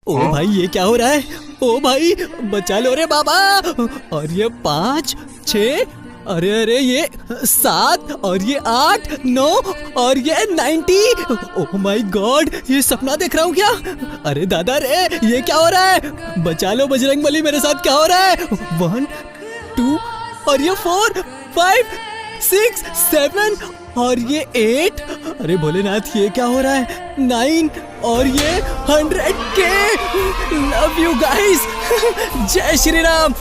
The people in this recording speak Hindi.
ओ भाई ये क्या हो रहा है? ओ भाई बचा लो रे बाबा। और ये 5 6, अरे अरे ये 7 और ये 8 9 और ये 90। ओह माय गॉड, ये सपना देख रहा हूँ क्या? अरे दादा रे, ये क्या हो रहा है? बचा लो बजरंगबली, मेरे साथ क्या हो रहा है? 1 2 और ये 4 5 6 7 और ये 8। अरे भोलेनाथ, ये क्या हो रहा है? 9 और ये 100K। Love you guys. जय श्री राम।